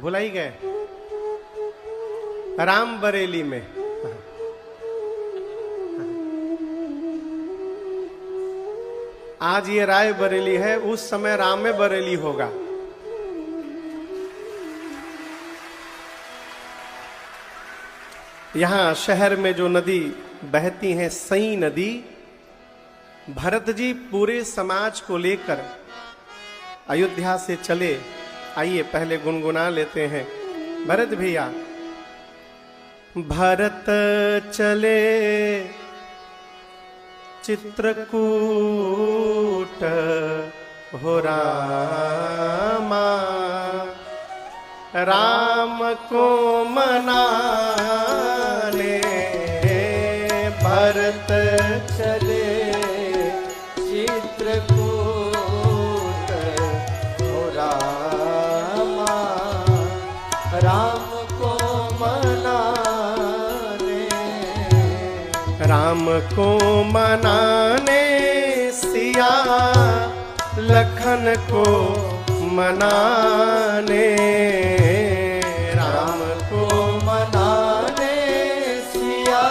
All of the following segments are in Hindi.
भुला ही गए। राम बरेली में आज ये राय बरेली है, उस समय राम बरेली होगा। यहां शहर में जो नदी बहती है सई नदी, भरत जी पूरे समाज को लेकर अयोध्या से चले। आइए पहले गुनगुना लेते हैं भरत भैया। भरत चले चित्रकूट हो रामा, राम को मनाने भरत चले चित्रकूट हो रामा, राम को मनाने, राम को मनाने सिया लखन को मनाने, राम को मनाने सिया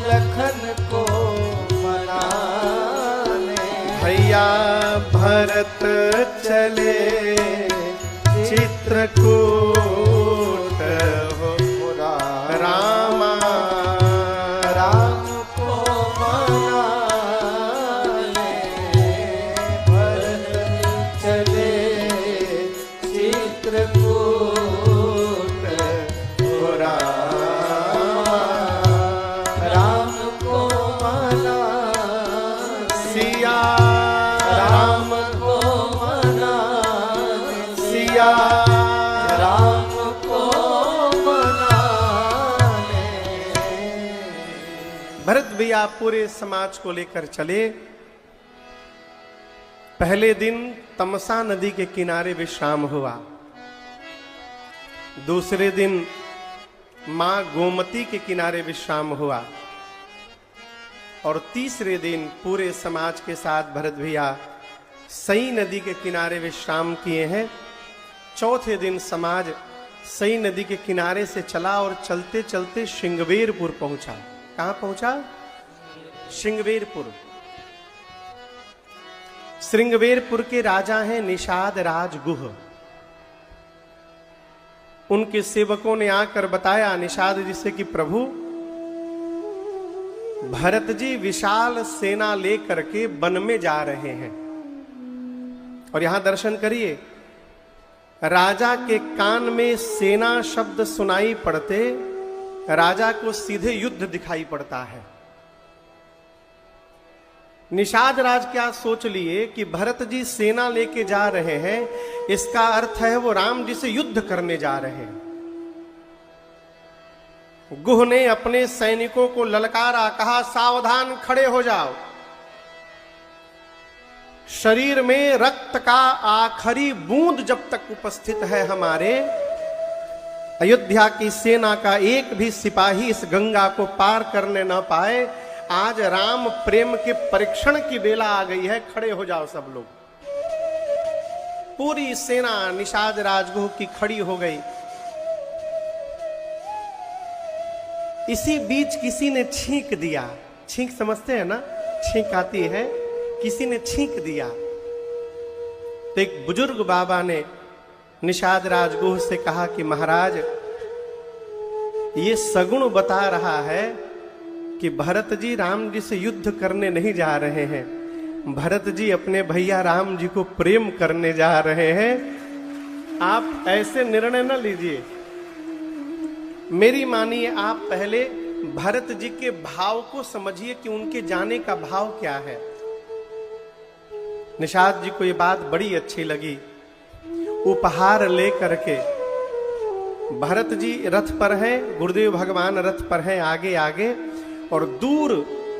लखन को मनाने, भैया भरत चले चित्रकूट हो रामा, राम को मनाने भरत चले चित्रकूट हो रामा, राम को मनाने सिया, राम को मनाने सिया, राम को मनाने। भरत भैया पूरे समाज को लेकर चले। पहले दिन तमसा नदी के किनारे विश्राम हुआ, दूसरे दिन मां गोमती के किनारे विश्राम हुआ, और तीसरे दिन पूरे समाज के साथ भरत भैया सई नदी के किनारे विश्राम किए हैं। चौथे दिन समाज सई नदी के किनारे से चला और चलते चलते श्रृंगवेरपुर पहुंचा। कहां पहुंचा? श्रृंगवेरपुर। श्रृंगवेरपुर के राजा हैं निषाद राज गुह। उनके सेवकों ने आकर बताया निषाद जी से कि प्रभु, भरत जी विशाल सेना लेकर के वन में जा रहे हैं। और यहां दर्शन करिए, राजा के कान में सेना शब्द सुनाई पड़ते राजा को सीधे युद्ध दिखाई पड़ता है। निषाद राज क्या सोच लिए कि भरत जी सेना लेके जा रहे हैं, इसका अर्थ है वो राम जी से युद्ध करने जा रहे हैं। गुह ने अपने सैनिकों को ललकारा, कहा सावधान खड़े हो जाओ, शरीर में रक्त का आखिरी बूंद जब तक उपस्थित है हमारे, अयोध्या की सेना का एक भी सिपाही इस गंगा को पार करने न पाए। आज राम प्रेम के परीक्षण की बेला आ गई है, खड़े हो जाओ सब लोग। पूरी सेना निषाद राजगुह की खड़ी हो गई। इसी बीच किसी ने छींक दिया। छींक समझते हैं ना, छींक आती है, किसी ने छींक दिया। तो एक बुजुर्ग बाबा ने निषाद राजगुह से कहा कि महाराज, ये सगुण बता रहा है कि भरत जी राम जी से युद्ध करने नहीं जा रहे हैं, भरत जी अपने भैया राम जी को प्रेम करने जा रहे हैं। आप ऐसे निर्णय न लीजिए, मेरी मानिए, आप पहले भरत जी के भाव को समझिए कि उनके जाने का भाव क्या है। निषाद जी को ये बात बड़ी अच्छी लगी। उपहार लेकर के भरत जी रथ पर हैं, गुरुदेव भगवान रथ पर हैं आगे आगे, और दूर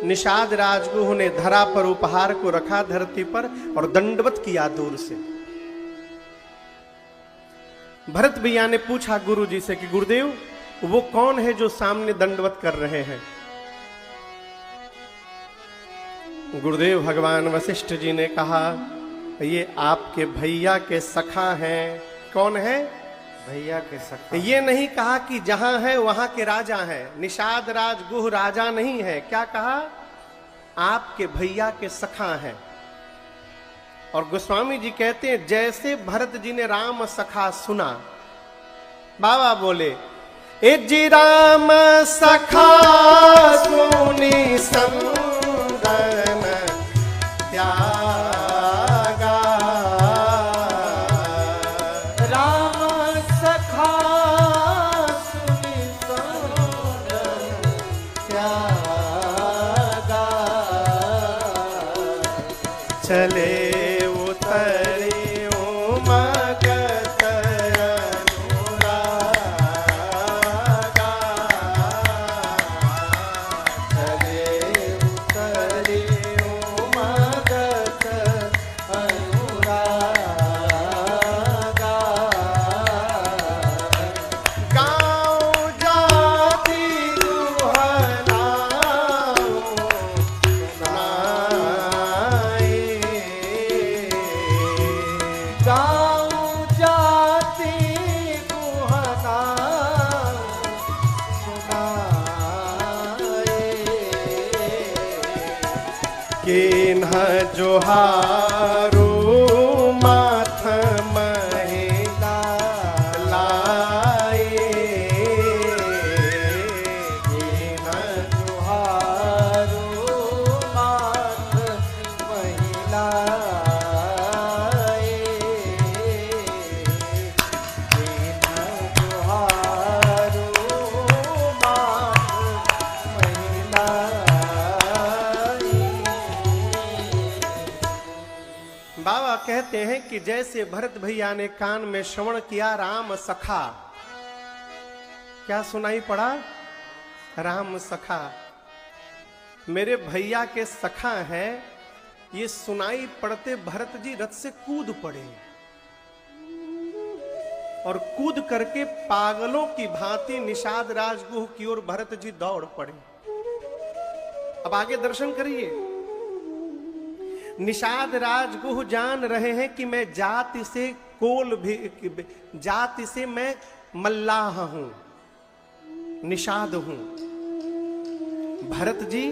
निषाद राजगुह ने धरा पर उपहार को रखा धरती पर और दंडवत किया दूर से। भरत भैया ने पूछा गुरु जी से कि गुरुदेव, वो कौन है जो सामने दंडवत कर रहे हैं? गुरुदेव भगवान वशिष्ठ जी ने कहा, ये आपके भैया के सखा हैं। कौन है? भैया के सखा। ये नहीं कहा कि जहां है वहां के राजा हैं। निषाद राज गुह राजा नहीं है, क्या कहा? आपके भैया के सखा हैं। और गोस्वामी जी कहते हैं जैसे भरत जी ने राम सखा सुना, बाबा बोले ए जी राम सखा सुनी संदन त्यागा, राम सखा सुनी संदन त्यागा, चले उतरे मगत अनुरागा, चले उतरे मगत अनुरागा, गाँव जाति दुहलाऊं सुनाए, गाँव जाति गुहना सुनाए, किन्ह जोहारो माथ महिला लाए, किन्ह जोहारो माथ महिलाए, किन्ह जोहारो माथ महिलाए। बाबा कहते हैं कि जैसे भरत भैया ने कान में श्रवण किया राम सखा, क्या सुनाई पड़ा? राम सखा, मेरे भैया के सखा हैं। ये सुनाई पड़ते भरत जी रथ से कूद पड़े और कूद करके पागलों की भांति निषाद राजगुह की ओर भरत जी दौड़ पड़े। अब आगे दर्शन करिए। निषाद राजगुह जान रहे हैं कि मैं जाति से जाति से मैं मल्लाह हूं, निषाद हूं। भरत जी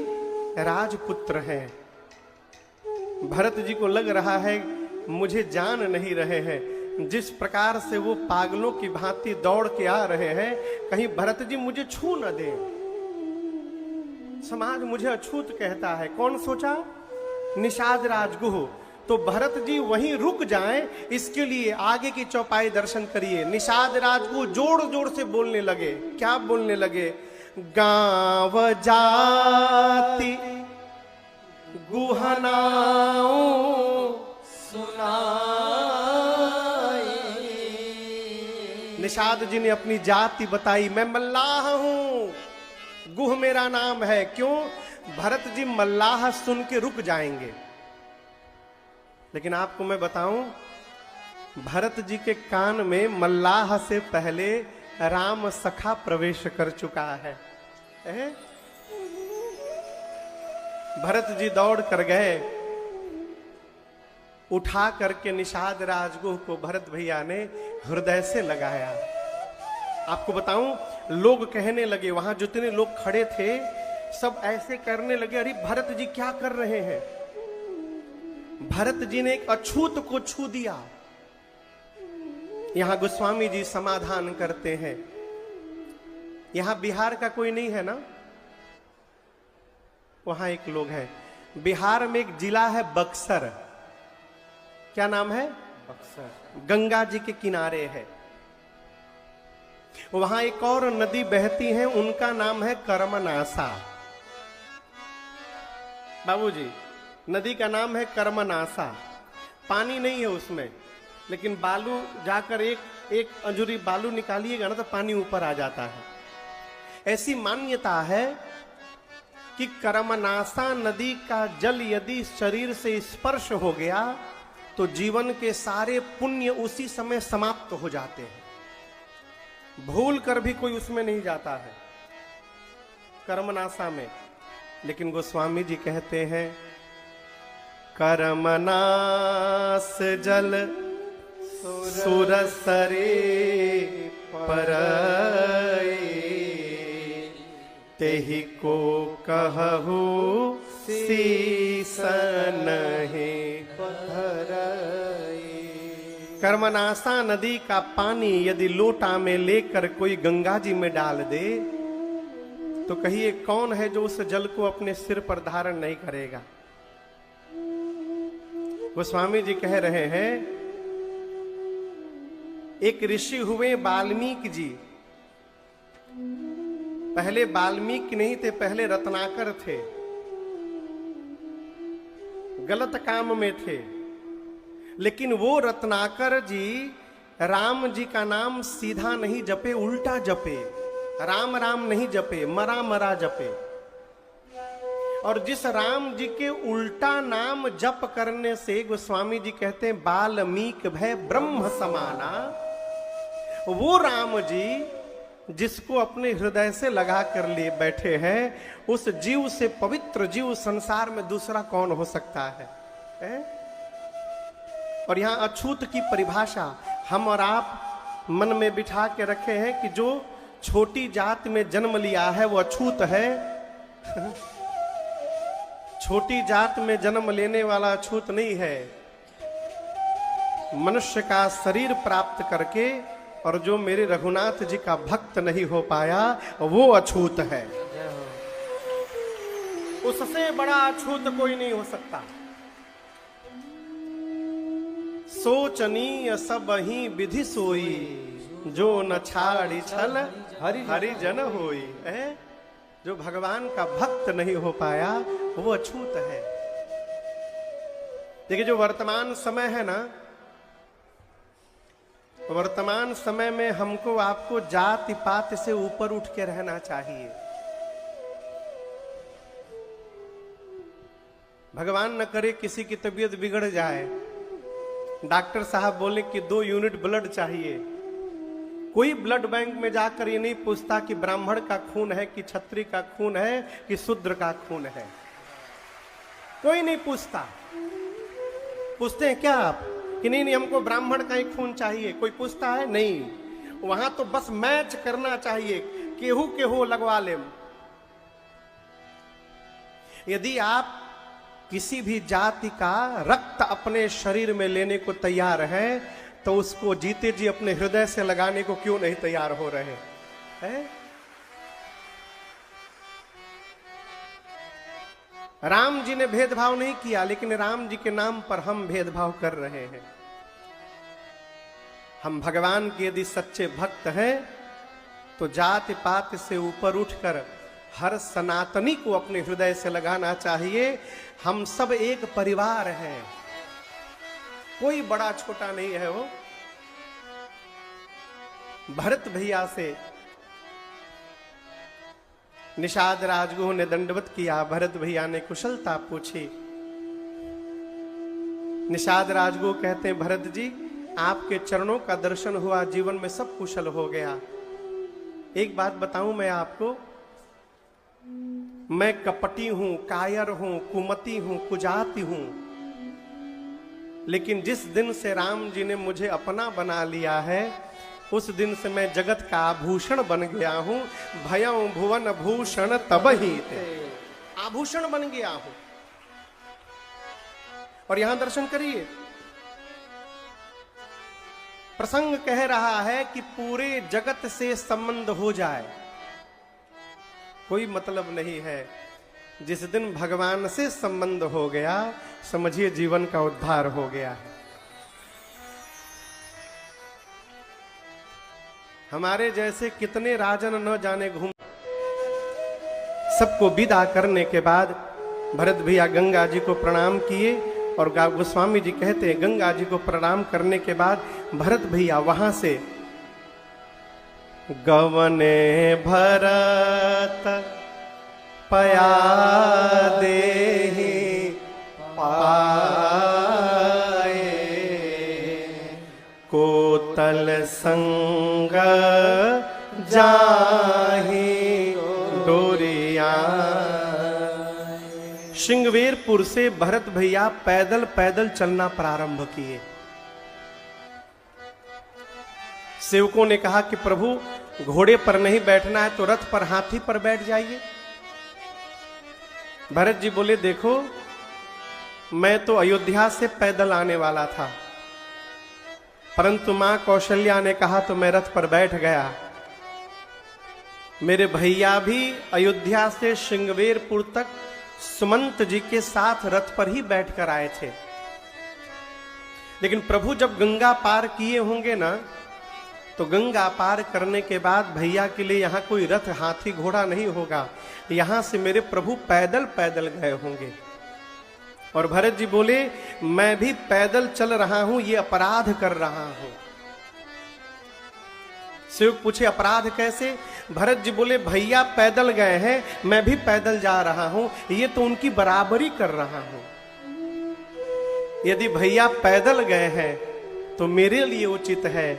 राजपुत्र हैं। भरत जी को लग रहा है मुझे जान नहीं रहे हैं। जिस प्रकार से वो पागलों की भांति दौड़ के आ रहे हैं, कहीं भरत जी मुझे छू न दें। समाज मुझे अछूत कहता है। कौन सोचा? निषाद राजगुह। तो भरत जी वहीं रुक जाएं, इसके लिए आगे की चौपाई दर्शन करिए। निषाद राजगुह जोर जोर से बोलने लगे। क्या बोलने लगे? गांव जाति गुहनाओ सुनाई। निषाद जी ने अपनी जाति बताई। मैं मल्लाह हूं, गुह मेरा नाम है। क्यों? भरत जी मल्लाह सुन के रुक जाएंगे। लेकिन आपको मैं बताऊं, भरत जी के कान में मल्लाह से पहले राम सखा प्रवेश कर चुका है। भरत जी दौड़ कर गए, उठा करके निषाद राजगुह को भरत भैया ने हृदय से लगाया। आपको बताऊं, लोग कहने लगे, वहां जितने लोग खड़े थे सब ऐसे करने लगे, अरे भरत जी क्या कर रहे हैं? भरत जी ने एक अछूत को छू दिया। यहां गोस्वामी जी समाधान करते हैं। यहां बिहार का कोई नहीं है ना? वहां एक लोग हैं। बिहार में एक जिला है बक्सर। क्या नाम है? बक्सर। गंगा जी के किनारे है। वहां एक और नदी बहती है, उनका नाम है कर्मनासा। बाबूजी, नदी का नाम है कर्मनासा। पानी नहीं है उसमें, लेकिन बालू जाकर एक अंजुरी बालू निकालिएगा ना तो पानी ऊपर आ जाता है। ऐसी मान्यता है कि कर्मनासा नदी का जल यदि शरीर से स्पर्श हो गया तो जीवन के सारे पुण्य उसी समय समाप्त हो जाते हैं। भूल कर भी कोई उसमें नहीं जाता है कर्मनासा में। लेकिन गोस्वामी जी कहते हैं कर्मनास जल सुरसरे परई तेहि को कहु सीसन कर्मनाशा नदी का पानी यदि लोटा में लेकर कोई गंगा जी में डाल दे तो कहिए कौन है जो उस जल को अपने सिर पर धारण नहीं करेगा। गोस्वामी जी कह रहे हैं, एक ऋषि हुए वाल्मीकि जी। पहले वाल्मीकि नहीं थे, पहले रत्नाकर थे, गलत काम में थे। लेकिन वो रत्नाकर जी राम जी का नाम सीधा नहीं जपे, उल्टा जपे। राम राम नहीं जपे, मरा मरा जपे। और जिस राम जी के उल्टा नाम जप करने से गोस्वामी जी कहते हैं वाल्मीकि भय ब्रह्म समाना, वो राम जी जिसको अपने हृदय से लगा कर लिए बैठे हैं, उस जीव से पवित्र जीव संसार में दूसरा कौन हो सकता है? और यहां अछूत की परिभाषा हम और आप मन में बिठा के रखे हैं कि जो छोटी जात में जन्म लिया है वो अछूत है। छोटी जात में जन्म लेने वाला अछूत नहीं है। मनुष्य का शरीर प्राप्त करके और जो मेरे रघुनाथ जी का भक्त नहीं हो पाया वो अछूत है। उससे बड़ा अछूत कोई नहीं हो सकता। सोचनीय सब ही विधि सोई, जो न छाड़ी छल हरिजन होई। जो भगवान का भक्त नहीं हो पाया वो अछूत है। देखिए जो वर्तमान समय है ना, वर्तमान समय में हमको आपको जाति पात से ऊपर उठ के रहना चाहिए। भगवान न करे किसी की तबीयत बिगड़ जाए, डॉक्टर साहब बोले कि 2 यूनिट ब्लड चाहिए। कोई ब्लड बैंक में जाकर ये नहीं पूछता कि ब्राह्मण का खून है कि क्षत्रिय का खून है कि शूद्र का खून है। कोई नहीं पूछता। पूछते हैं क्या आप कि नहीं हमको ब्राह्मण का ही खून चाहिए? कोई पूछता है? नहीं। वहां तो बस मैच करना चाहिए, केहू केहू लगवा ले। यदि आप किसी भी जाति का रक्त अपने शरीर में लेने को तैयार है तो उसको जीते जी अपने हृदय से लगाने को क्यों नहीं तैयार हो रहे हैं? राम जी ने भेदभाव नहीं किया, लेकिन राम जी के नाम पर हम भेदभाव कर रहे हैं। हम भगवान के यदि सच्चे भक्त हैं तो जाति पात से ऊपर उठकर हर सनातनी को अपने हृदय से लगाना चाहिए। हम सब एक परिवार हैं, कोई बड़ा छोटा नहीं है। वो भरत भैया से निषाद राजगुरु ने दंडवत किया। भरत भैया ने कुशलता पूछी। निषाद राजगुरु कहते हैं, भरत जी आपके चरणों का दर्शन हुआ, जीवन में सब कुशल हो गया। एक बात बताऊं मैं आपको, मैं कपटी हूं, कायर हूं, कुमती हूं, कुजाती हूं, लेकिन जिस दिन से राम जी ने मुझे अपना बना लिया है उस दिन से मैं जगत का आभूषण बन गया हूं। भयं भुवन भूषण तब ही थे, आभूषण बन गया हूं। और यहां दर्शन करिए, प्रसंग कह रहा है कि पूरे जगत से संबंध हो जाए, कोई मतलब नहीं है। जिस दिन भगवान से संबंध हो गया समझिए जीवन का उद्धार हो गया है। हमारे जैसे कितने राजन न जाने घूम। सबको विदा करने के बाद भरत भैया गंगा जी को प्रणाम किए और गोस्वामी जी कहते हैं गंगा जी को प्रणाम करने के बाद भरत भैया वहां से गवने भरत पया देहि पाए कोतल संग जाहि डोरिया। श्रृंगवेरपुर से भरत भैया पैदल पैदल चलना प्रारंभ किए। सेवकों ने कहा कि प्रभु घोड़े पर नहीं बैठना है तो रथ पर, हाथी पर बैठ जाइए। भरत जी बोले देखो मैं तो अयोध्या से पैदल आने वाला था, परंतु मां कौशल्या ने कहा तो मैं रथ पर बैठ गया। मेरे भैया भी अयोध्या से श्रृंगवेरपुर तक सुमंत जी के साथ रथ पर ही बैठकर आए थे, लेकिन प्रभु जब गंगा पार किए होंगे ना, तो गंगा पार करने के बाद भैया के लिए यहां कोई रथ, हाथी, घोड़ा नहीं होगा, यहां से मेरे प्रभु पैदल पैदल गए होंगे। और भरत जी बोले मैं भी पैदल चल रहा हूं, ये अपराध कर रहा हूं। सेवक पूछे अपराध कैसे? भरत जी बोले भैया पैदल गए हैं, मैं भी पैदल जा रहा हूं, ये तो उनकी बराबरी कर रहा हूं। यदि भैया पैदल गए हैं तो मेरे लिए उचित है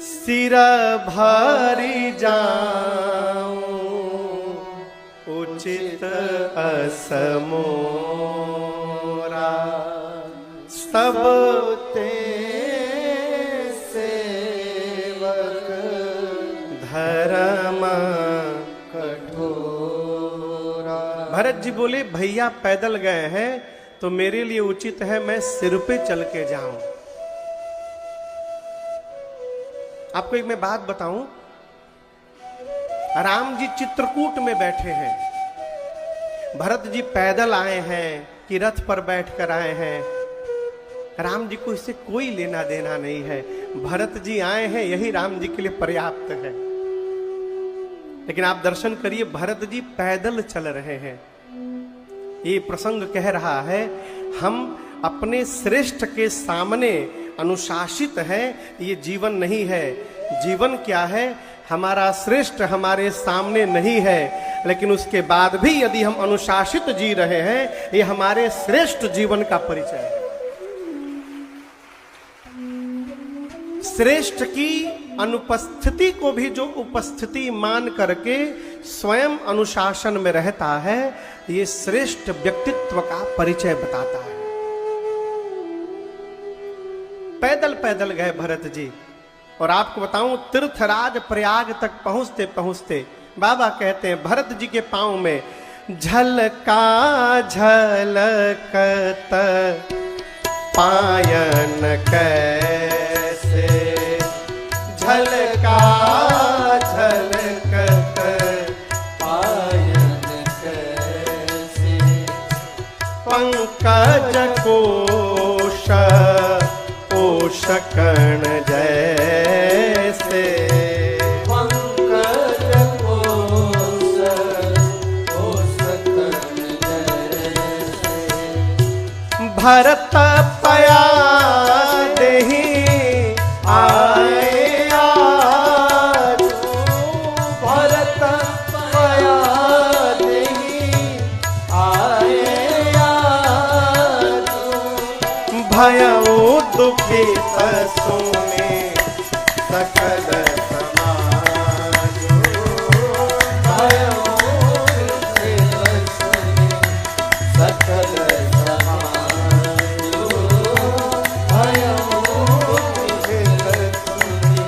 सिर भारी जाऊं उचित असमोरा, सब ते सेवक धर्म कठोरा। भरत जी बोले भैया पैदल गए हैं तो मेरे लिए उचित है मैं सिर पे चल के जाऊं। आपको एक मैं बात बताऊं, राम जी चित्रकूट में बैठे हैं, भरत जी पैदल आए हैं कि रथ पर बैठकर आए हैं, राम जी को इससे कोई लेना देना नहीं है। भरत जी आए हैं यही राम जी के लिए पर्याप्त है। लेकिन आप दर्शन करिए, भरत जी पैदल चल रहे हैं। ये प्रसंग कह रहा है हम अपने श्रेष्ठ के सामने अनुशासित है, ये जीवन नहीं है। जीवन क्या है? हमारा श्रेष्ठ हमारे सामने नहीं है, लेकिन उसके बाद भी यदि हम अनुशासित जी रहे हैं, ये हमारे श्रेष्ठ जीवन का परिचय है। श्रेष्ठ की अनुपस्थिति को भी जो उपस्थिति मान करके स्वयं अनुशासन में रहता है, ये श्रेष्ठ व्यक्तित्व का परिचय बताता है। पैदल पैदल गए भरत जी। और आपको बताऊं, तीर्थराज प्रयाग तक पहुंचते पहुंचते बाबा कहते हैं भरत जी के पांव में झलका झलकत पायन कैसे, झलका झलकत पायन कैसे, पंकज कोश ओशकण जैसे, पंकज कोश ओशकण जैसे, भरत पया देहि आए आज, भरत पया देहि आए आज, भयउ दुखी सुने सकल समाज, भयउ दुखी सुने सकल समाज, भयउ दुखी सुने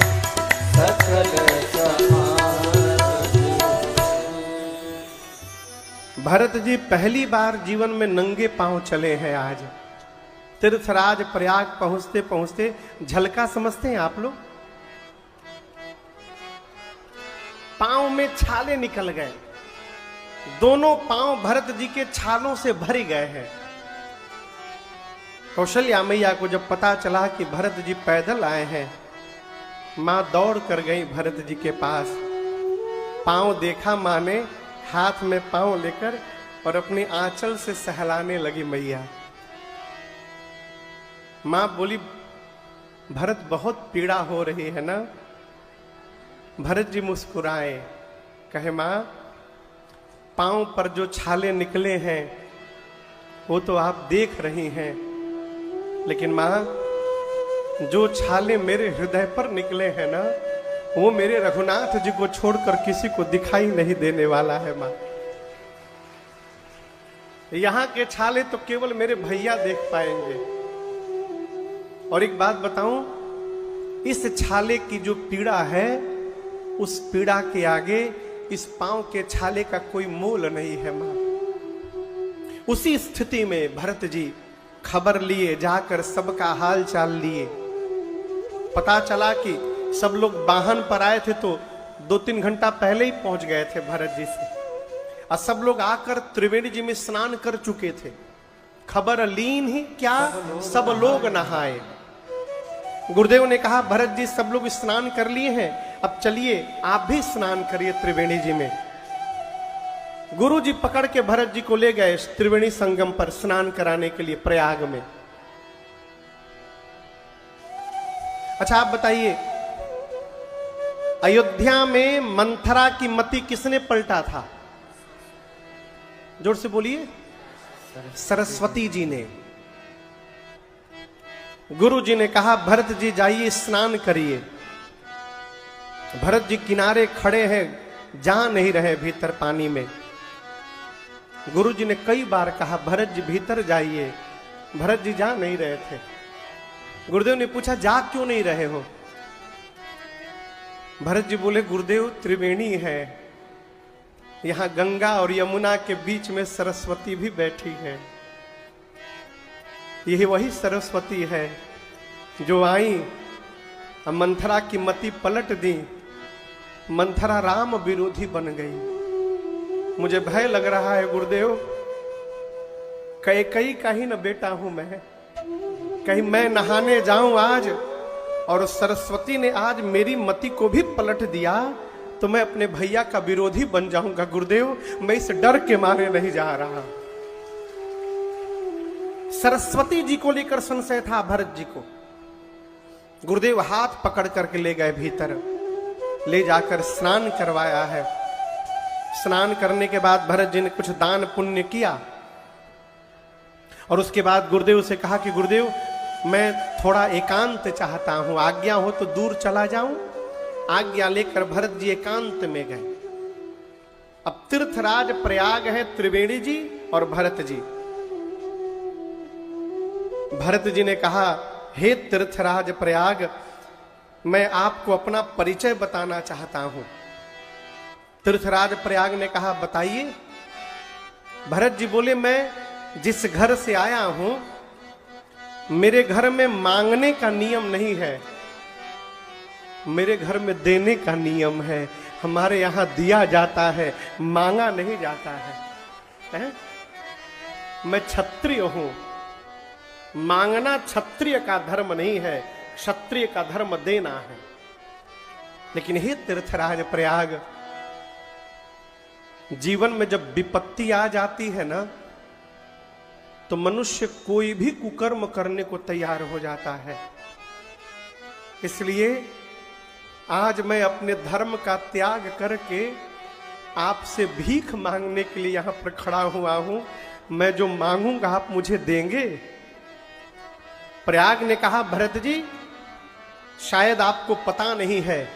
सकल समाज। भरत जी पहली बार जीवन में नंगे पांव चले हैं। आज तीर्थराज प्रयाग पहुंचते पहुंचते झलका समझते हैं आप लोग? पांव में छाले निकल गए, दोनों पांव भरत जी के छालों से भरे गए हैं। कौशल्या मैया को जब पता चला कि भरत जी पैदल आए हैं, मां दौड़ कर गई भरत जी के पास। पांव देखा मां ने, हाथ में पांव लेकर और अपनी आंचल से सहलाने लगी मैया। मां बोली भरत बहुत पीड़ा हो रही है ना? भरत जी मुस्कुराए, कहे मां पांव पर जो छाले निकले हैं वो तो आप देख रही हैं, लेकिन मां जो छाले मेरे हृदय पर निकले हैं ना, वो मेरे रघुनाथ जी को छोड़कर किसी को दिखाई नहीं देने वाला है। मां यहां के छाले तो केवल मेरे भैया देख पाएंगे। और एक बात बताऊं, इस छाले की जो पीड़ा है, उस पीड़ा के आगे इस पांव के छाले का कोई मोल नहीं है मां। उसी स्थिति में भरत जी खबर लिए, जाकर सबका हाल चाल लिए। पता चला कि सब लोग वाहन पर आए थे, तो 2-3 घंटा पहले ही पहुंच गए थे भरत जी से, और सब लोग आकर त्रिवेणी जी में स्नान कर चुके थे। खबर लीन ही क्या, सब लोग नहाए। गुरुदेव ने कहा, भरत जी सब लोग स्नान कर लिए हैं, अब चलिए आप भी स्नान करिए त्रिवेणी जी में। गुरु जी पकड़ के भरत जी को ले गए त्रिवेणी संगम पर स्नान कराने के लिए प्रयाग में। अच्छा आप बताइए, अयोध्या में मंथरा की मति किसने पलटा था? जोर से बोलिए। सरस्वती जी ने। गुरु जी ने कहा, भरत जी जाइए स्नान करिए। भरत जी किनारे खड़े हैं, जा नहीं रहे भीतर पानी में। गुरु जी ने कई बार कहा, भरत जी भीतर जाइए। भरत जी जा नहीं रहे थे। गुरुदेव ने पूछा, जा क्यों नहीं रहे हो? भरत जी बोले, गुरुदेव त्रिवेणी है, यहां गंगा और यमुना के बीच में सरस्वती भी बैठी है। यही वही सरस्वती है जो आई, मंथरा की मति पलट दी। मंथरा राम विरोधी बन गई। मुझे भय लग रहा है गुरुदेव, कैकेयी का ही न बेटा हूं मैं। कहीं मैं नहाने जाऊं आज और सरस्वती ने आज मेरी मति को भी पलट दिया, तो मैं अपने भैया का विरोधी बन जाऊंगा। गुरुदेव मैं इस डर के मारे नहीं जा रहा। सरस्वती जी को लेकर संशय था भरत जी को। गुरुदेव हाथ पकड़ करके ले गए भीतर, ले जाकर स्नान करवाया है। स्नान करने के बाद भरत जी ने कुछ दान पुण्य किया, और उसके बाद गुरुदेव से कहा कि गुरुदेव मैं थोड़ा एकांत चाहता हूं, आज्ञा हो तो दूर चला जाऊं। आज्ञा लेकर भरत जी एकांत में गए। अब तीर्थराज प्रयाग है, त्रिवेणी जी और भरत जी। भरत जी ने कहा, हे तीर्थराज प्रयाग, मैं आपको अपना परिचय बताना चाहता हूं। तीर्थराज प्रयाग ने कहा, बताइए। भरत जी बोले, मैं जिस घर से आया हूं, मेरे घर में मांगने का नियम नहीं है, मेरे घर में देने का नियम है। हमारे यहां दिया जाता है, मांगा नहीं जाता है? मैं क्षत्रिय हूं, मांगना क्षत्रिय का धर्म नहीं है, क्षत्रिय का धर्म देना है। लेकिन हे तीर्थराज प्रयाग, जीवन में जब विपत्ति आ जाती है ना, तो मनुष्य कोई भी कुकर्म करने को तैयार हो जाता है। इसलिए आज मैं अपने धर्म का त्याग करके आपसे भीख मांगने के लिए यहां पर खड़ा हुआ हूं। मैं जो मांगूंगा आप मुझे देंगे? प्रयाग ने कहा, भरत जी शायद आपको पता नहीं है,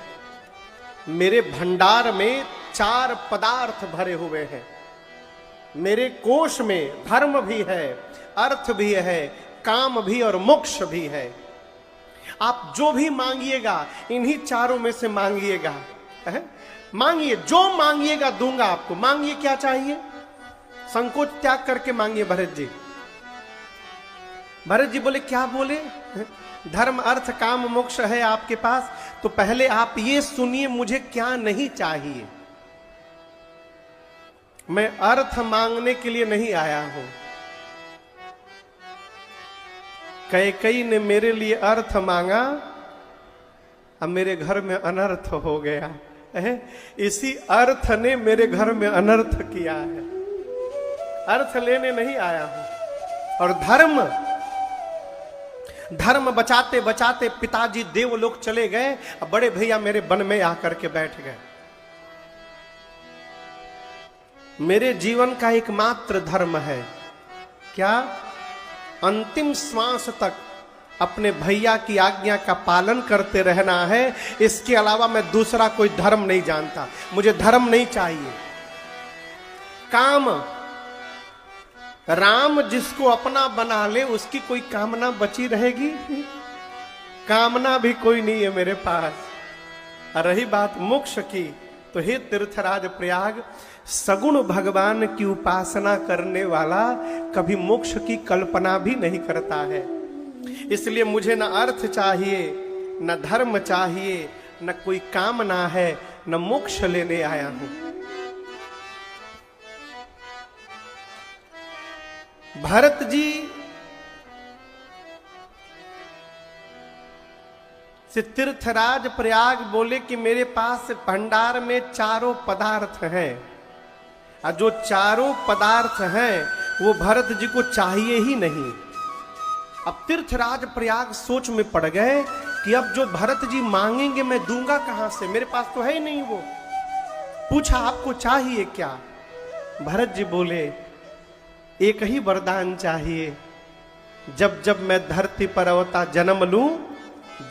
मेरे भंडार में 4 पदार्थ भरे हुए हैं। मेरे कोष में धर्म भी है, अर्थ भी है, काम भी और मोक्ष भी है। आप जो भी मांगिएगा इन्हीं चारों में से मांगिएगा। मांगिए, जो मांगिएगा दूंगा आपको। मांगिए, क्या चाहिए? संकोच त्याग करके मांगिए भरत जी। भरत जी बोले, क्या बोले? धर्म अर्थ काम मोक्ष है आपके पास, तो पहले आप ये सुनिए मुझे क्या नहीं चाहिए। मैं अर्थ मांगने के लिए नहीं आया हूं। कैकेयी ने मेरे लिए अर्थ मांगा, अब मेरे घर में अनर्थ हो गया है। इसी अर्थ ने मेरे घर में अनर्थ किया है। अर्थ लेने नहीं आया हूं। और धर्म बचाते बचाते पिताजी देवलोक चले गए, अब बड़े भैया मेरे वन में आकर के बैठ गए। मेरे जीवन का एकमात्र धर्म है क्या? अंतिम श्वास तक अपने भैया की आज्ञा का पालन करते रहना है। इसके अलावा मैं दूसरा कोई धर्म नहीं जानता। मुझे धर्म नहीं चाहिए। काम, राम जिसको अपना बना ले उसकी कोई कामना बची रहेगी? कामना भी कोई नहीं है मेरे पास। रही बात मोक्ष की, तो हे तीर्थराज प्रयाग, सगुण भगवान की उपासना करने वाला कभी मोक्ष की कल्पना भी नहीं करता है। इसलिए मुझे न अर्थ चाहिए, न धर्म चाहिए, न कोई कामना है, न मोक्ष लेने आया हूं। भरत जी से तीर्थराज प्रयाग बोले कि मेरे पास भंडार में चारों पदार्थ हैं, और जो चारों पदार्थ हैं वो भरत जी को चाहिए ही नहीं। अब तीर्थराज प्रयाग सोच में पड़ गए कि अब जो भरत जी मांगेंगे मैं दूंगा कहां से, मेरे पास तो है ही नहीं वो। पूछा आपको चाहिए क्या? भरत जी बोले एक ही वरदान चाहिए, जब जब मैं धरती पर अवता जन्म लूं,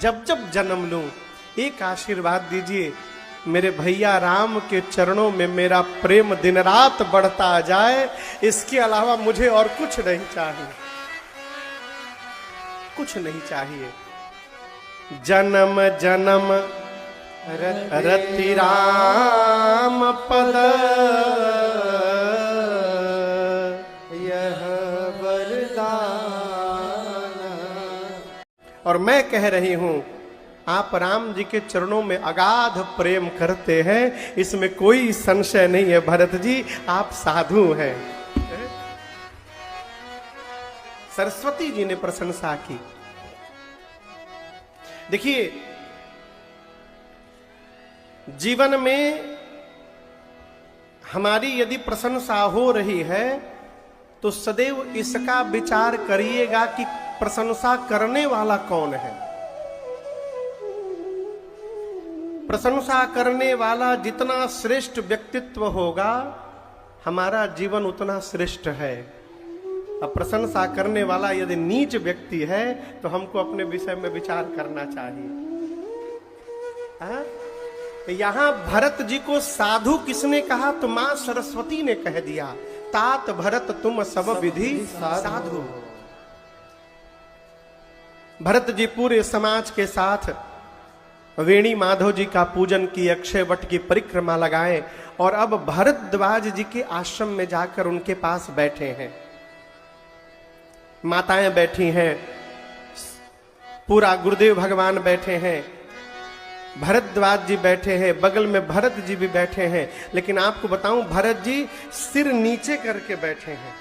जब जब जन्म लूं, एक आशीर्वाद दीजिए, मेरे भैया राम के चरणों में मेरा प्रेम दिन रात बढ़ता जाए, इसके अलावा मुझे और कुछ नहीं चाहिए, कुछ नहीं चाहिए। जन्म जन्म रति राम पद, यह वरदान। और मैं कह रही हूं आप राम जी के चरणों में अगाध प्रेम करते हैं, इसमें कोई संशय नहीं है। भरत जी आप साधु हैं। सरस्वती जी ने प्रशंसा की। देखिए जीवन में हमारी यदि प्रशंसा हो रही है तो सदैव इसका विचार करिएगा कि प्रशंसा करने वाला कौन है। प्रशंसा करने वाला जितना श्रेष्ठ व्यक्तित्व होगा, हमारा जीवन उतना श्रेष्ठ है। अब प्रशंसा करने वाला यदि नीच व्यक्ति है तो हमको अपने विषय में विचार करना चाहिए। तो यहां भरत जी को साधु किसने कहा? तो मां सरस्वती ने कह दिया, तात भरत तुम सब विधि साधु। भरत जी पूरे समाज के साथ वेणी माधव जी का पूजन की, अक्षय वट की परिक्रमा लगाए, और अब भरद्वाज जी के आश्रम में जाकर उनके पास बैठे हैं। माताएं बैठी हैं, पूरा गुरुदेव भगवान बैठे हैं, भरद्वाज जी बैठे हैं, बगल में भरत जी भी बैठे हैं। लेकिन आपको बताऊं, भरत जी सिर नीचे करके बैठे हैं।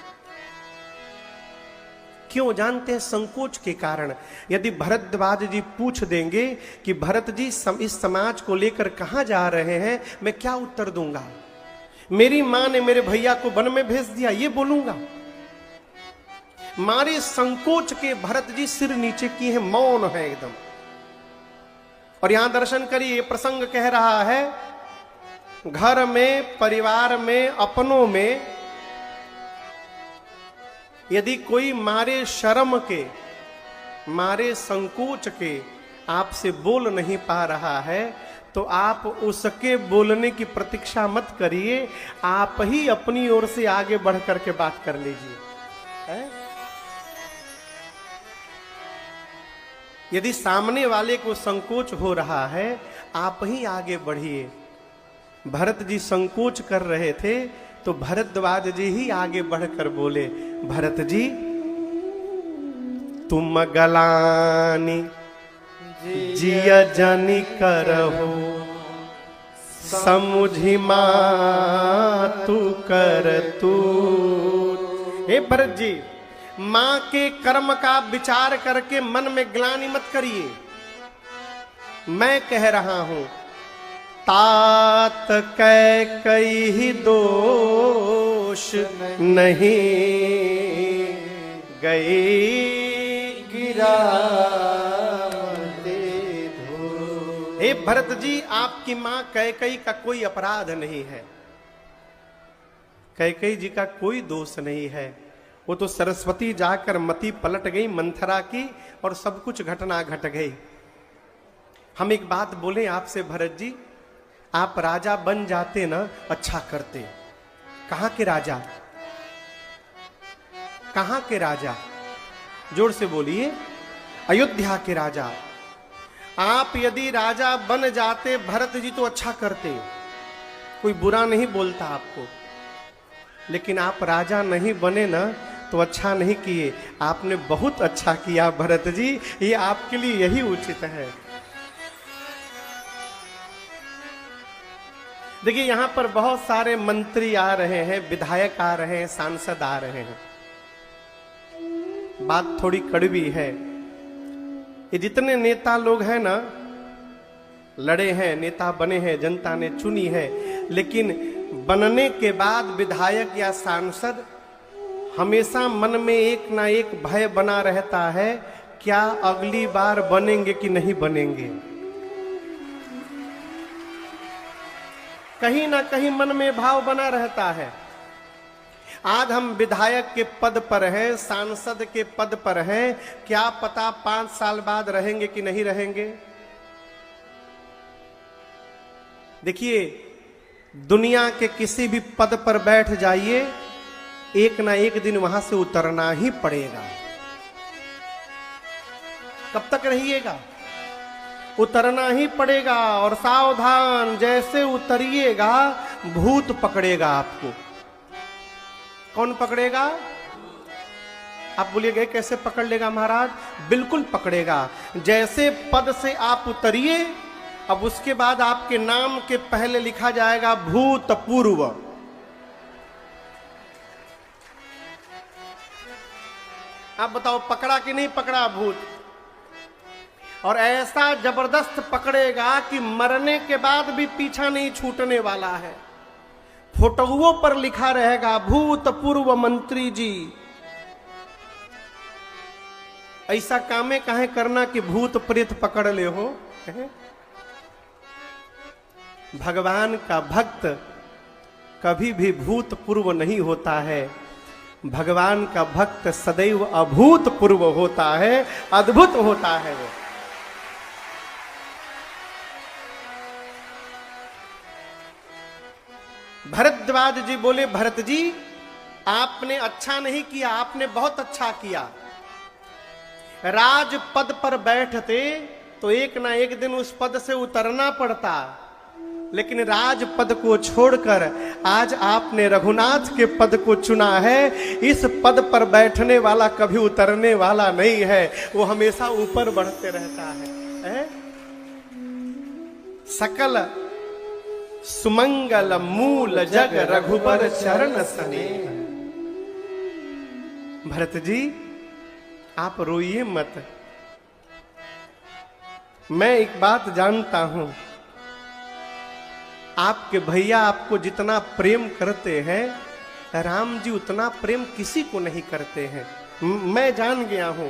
क्यों जानते हैं? संकोच के कारण। यदि भरद्वाज जी पूछ देंगे कि भरत जी इस समाज को लेकर कहां जा रहे हैं, मैं क्या उत्तर दूंगा? मेरी मां ने मेरे भैया को वन में भेज दिया, ये बोलूंगा? मारे संकोच के भरत जी सिर नीचे किए हैं, मौन है एकदम। और यहां दर्शन करिए, प्रसंग कह रहा है घर में, परिवार में, अपनों में यदि कोई मारे शर्म के, मारे संकोच के आपसे बोल नहीं पा रहा है, तो आप उसके बोलने की प्रतीक्षा मत करिए, आप ही अपनी ओर से आगे बढ़ करके बात कर लीजिए। यदि सामने वाले को संकोच हो रहा है, आप ही आगे बढ़िए। भरत जी संकोच कर रहे थे तो भरद्वाज जी ही आगे बढ़कर बोले, भरत जी तुम गलानी जिया जनि करहु, समुझी मातु कर तू। हे भरत जी, मां के कर्म का विचार करके मन में ग्लानि मत करिए। मैं कह रहा हूं, तात कैकई दोष नहीं गई, गिरा हे भरत जी, आपकी मां कैकई का कोई अपराध नहीं है, कैकई जी का कोई दोष नहीं है। वो तो सरस्वती जाकर मति पलट गई मंथरा की, और सब कुछ घटना घट गई। हम एक बात बोले आपसे भरत जी, आप राजा बन जाते ना, अच्छा करते। कहां के राजा? कहां के राजा? जोर से बोलिए। अयोध्या के राजा। आप यदि राजा बन जाते भरत जी तो अच्छा करते, कोई बुरा नहीं बोलता आपको, लेकिन आप राजा नहीं बने ना तो अच्छा नहीं किए। आपने बहुत अच्छा किया भरत जी, ये आपके लिए यही उचित है। देखिए यहां पर बहुत सारे मंत्री आ रहे हैं, विधायक आ रहे हैं, सांसद आ रहे हैं। बात थोड़ी कड़वी है। ये जितने नेता लोग हैं ना, लड़े हैं, नेता बने हैं, जनता ने चुनी है, लेकिन बनने के बाद विधायक या सांसद हमेशा मन में एक ना एक भय बना रहता है, क्या अगली बार बनेंगे कि नहीं बनेंगे। कहीं ना कहीं मन में भाव बना रहता है। आज हम विधायक के पद पर हैं, सांसद के पद पर हैं, क्या पता 5 साल बाद रहेंगे कि नहीं रहेंगे। देखिए दुनिया के किसी भी पद पर बैठ जाइए, एक ना एक दिन वहां से उतरना ही पड़ेगा। कब तक रहिएगा, उतरना ही पड़ेगा। और सावधान, जैसे उतरिएगा भूत पकड़ेगा आपको। कौन पकड़ेगा? आप बोलिएगा कैसे पकड़ लेगा महाराज? बिल्कुल पकड़ेगा। जैसे पद से आप उतरिए, अब उसके बाद आपके नाम के पहले लिखा जाएगा भूतपूर्व। आप बताओ पकड़ा कि नहीं पकड़ा भूत? और ऐसा जबरदस्त पकड़ेगा कि मरने के बाद भी पीछा नहीं छूटने वाला है। फोटोओं पर लिखा रहेगा भूतपूर्व मंत्री जी। ऐसा कामे काहे करना कि भूत प्रेत पकड़ ले हो। भगवान का भक्त कभी भी भूतपूर्व नहीं होता है। भगवान का भक्त सदैव अभूतपूर्व होता है, अद्भुत होता है वो। भरद्वाज जी बोले, भरत जी आपने अच्छा नहीं किया, आपने बहुत अच्छा किया। राज पद पर बैठते तो एक ना एक दिन उस पद से उतरना पड़ता, लेकिन राज पद को छोड़कर आज आपने रघुनाथ के पद को चुना है। इस पद पर बैठने वाला कभी उतरने वाला नहीं है, वो हमेशा ऊपर बढ़ते रहता है। सकल सुमंगल मूल जग रघुबर चरण स्नेह। भरत जी आप रोइए मत। मैं एक बात जानता हूं, आपके भैया आपको जितना प्रेम करते हैं, राम जी उतना प्रेम किसी को नहीं करते हैं। मैं जान गया हूं।